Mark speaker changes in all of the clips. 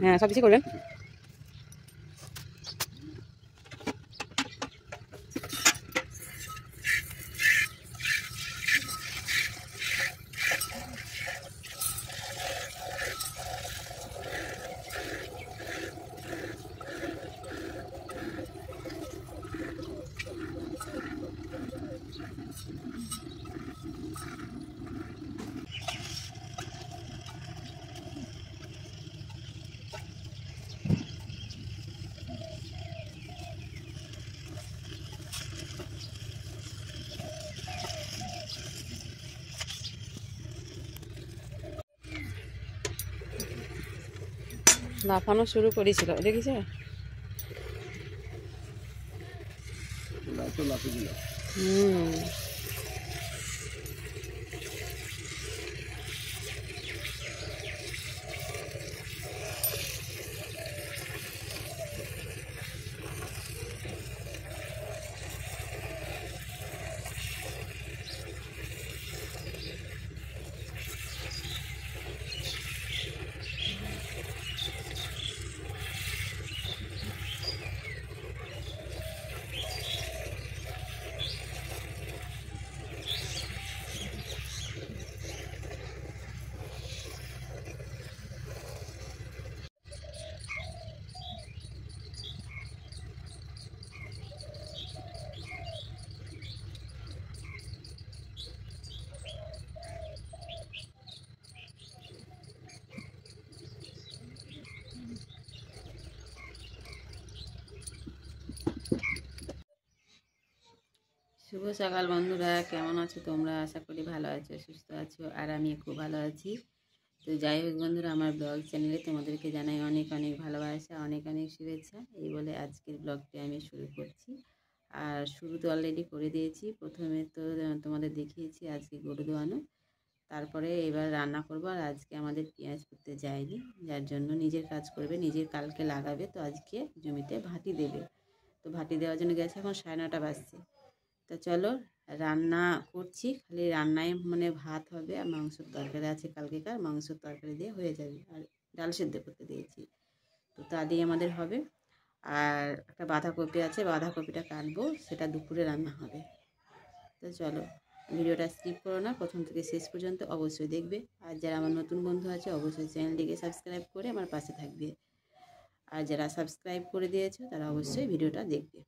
Speaker 1: হ্যাঁ, সব কিছু করবেন। লাফানো শুরু করেছিল, দেখেছো? হুম। শুভ সকাল বন্ধুরা, কেমন আছো তোমরা? আশা করি ভালো আছো, সুস্থ আছো, আর আমি খুব ভালো আছি। তো যাই হোক বন্ধুরা, আমার ব্লগ চ্যানেলে তোমাদেরকে জানাই অনেক অনেক ভালোবাসা, অনেক অনেক শুভেচ্ছা। এই বলে আজকের ব্লগটি আমি শুরু করছি। আর শুরু তো অলরেডি করে দিয়েছি। প্রথমে তো তোমাদের দেখিয়েছি আজকে গরু দোয়ানো, তারপরে এবার রান্না করব। আর আজকে আমাদের পেঁয়াজ করতে যায়নি, যার জন্য নিজের কাজ করবে, নিজের কালকে লাগাবে। তো আজকে জমিতে ভাটি দেবে, তো ভাটি দেওয়ার জন্য গেছে। এখন 9:30 বাজছে। তো চলো রান্না করছি, খালি রান্নায় মানে ভাত হবে আর মাংসের তরকারি আছে, কালকেকার মাংসের তরকারি দিয়ে হয়ে যাবে। আর ডাল সেদ্ধ করতে দিয়েছি, তো তা দিয়ে আমাদের হবে। আর একটা বাঁধাকপি আছে, বাঁধাকপিটা কাটবো, সেটা দুপুরে রান্না হবে। তো চলো, ভিডিওটা স্কিপ করো না, প্রথম থেকে শেষ পর্যন্ত অবশ্যই দেখবে। আর যারা আমার নতুন বন্ধু আছে অবশ্যই চ্যানেলটিকে সাবস্ক্রাইব করে আমার পাশে থাকবে। আর যারা সাবস্ক্রাইব করে দিয়েছো তারা অবশ্যই ভিডিওটা দেখবে।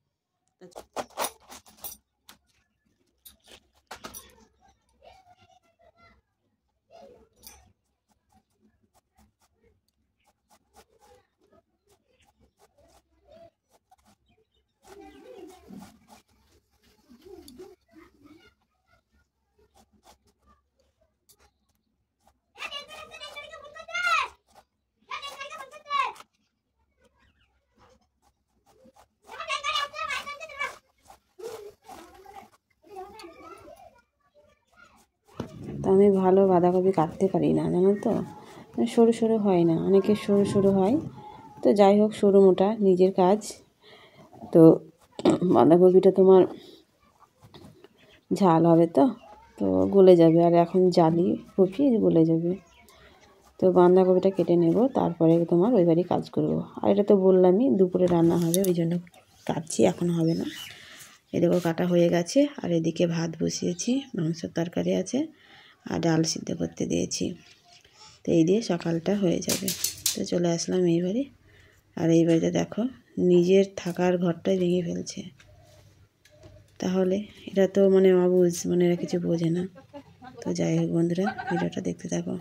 Speaker 1: তো আমি ভালো বাঁধাকপি কাটতে পারি না, জানো তো, সরু সরু হয় না, অনেকের সরু সরু হয়। তো যাই হোক, সরু মোটা নিজের কাজ। তো বাঁধাকপিটা তোমার ঝাল হবে, তো তো গলে যাবে, আর এখন জালি কপি গলে যাবে। তো বাঁধাকপিটা কেটে নেব, তারপরে তোমার ওই বাড়ি কাজ করব। আর এটা তো বললামই দুপুরে রান্না হবে, ওই জন্য কাটছি, এখন হবে না। এদিকেও কাটা হয়ে গেছে, আর এদিকে ভাত বসিয়েছি, মাংসের তরকারি আছে, আর ডাল সিদ্ধ করতে দিয়েছি। তো এই দিয়ে সকালটা হয়ে যাবে। তো চলে আসলাম এই বাড়ি। আর এই বাড়িতে দেখো, নিজের থাকার ঘরটাই ভেঙে ফেলছে। তাহলে এটা তো মানে অবুঝ, মানে এরা কিছু বোঝে না। তো যাই হোক বন্ধুরা, ভিডিওটা দেখতে থাকো।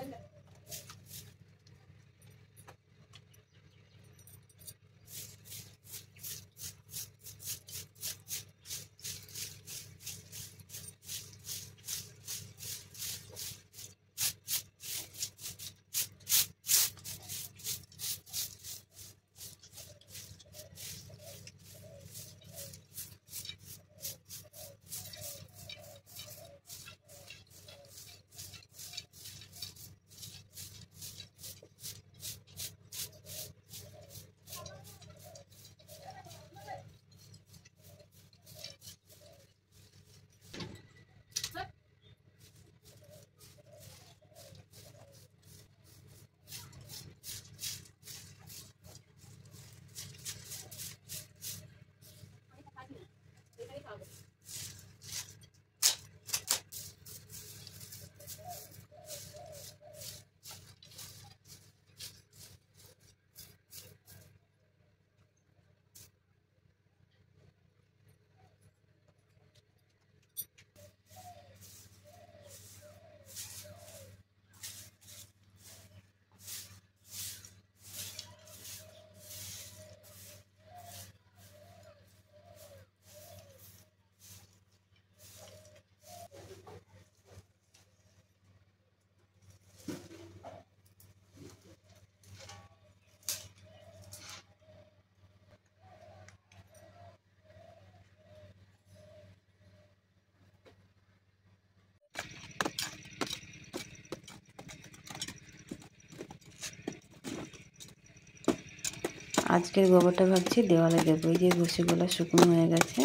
Speaker 1: আজকের গোবরটা ভাবছি দেওয়ালে দেবো। এই যে ঘষিগুলো শুকনো হয়ে গেছে,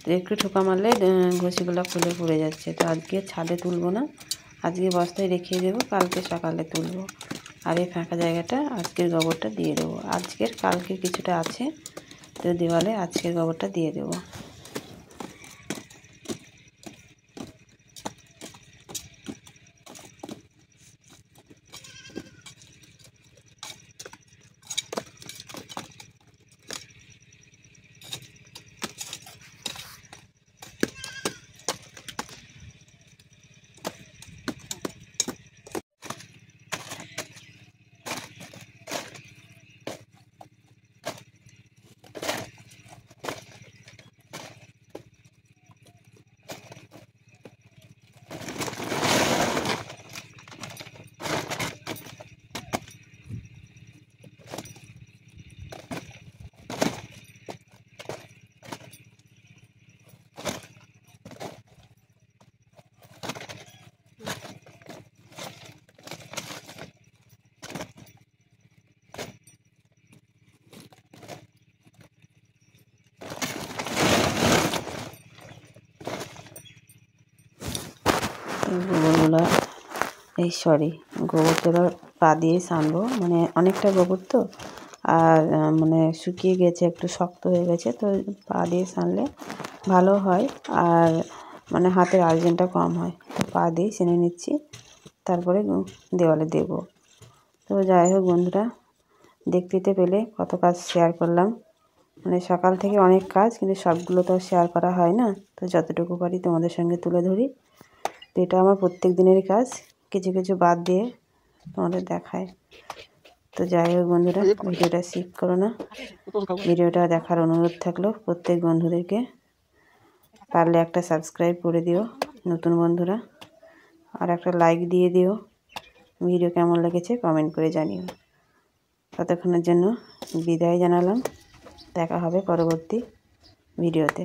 Speaker 1: তো একটু ঠোকা মারলে ঘষিগুলো খুলে পড়ে যাচ্ছে। তো আজকে ছাদে তুলবো না, আজকে বস্তায় রেখে দেবো, কালকে সকালে তুলবো। আর এই ফাঁকা জায়গাটা আজকের গোবরটা দিয়ে দেবো। কালকে কিছুটা আছে, তো দেওয়ালে আজকের গোবরটা দিয়ে দেবো। গোবরগুলো পা দিয়ে সানবো, মানে অনেকটা গোবর তো, আর মানে শুকিয়ে গেছে, একটু শক্ত হয়ে গেছে, তো পা দিয়ে সানলে ভালো হয়, আর মানে হাতের আর্জেনটা কম হয়। তো পা দিয়ে সেনে নিচ্ছি, তারপরে দেওয়ালে দেব। তো যাই হোক বন্ধুরা, দেখতে পেলে কত কাজ শেয়ার করলাম। মানে সকাল থেকে অনেক কাজ, কিন্তু সবগুলো তো শেয়ার করা হয় না, তো যতটুকু পারি তোমাদের সঙ্গে তুলে ধরি। তো এটা আমার প্রত্যেক দিনেরই কাজ, কিছু কিছু বাদ দিয়ে তোমাদের দেখায়। তো যাই হোক বন্ধুরা, ভিডিওটা স্কিপ করো না, ভিডিওটা দেখার অনুরোধ থাকলো প্রত্যেক বন্ধুদেরকে। পারলে একটা সাবস্ক্রাইব করে দিও নতুন বন্ধুরা, আর একটা লাইক দিয়ে দিও। ভিডিও কেমন লেগেছে কমেন্ট করে জানিও। ততক্ষণের জন্য বিদায় জানালাম, দেখা হবে পরবর্তী ভিডিওতে।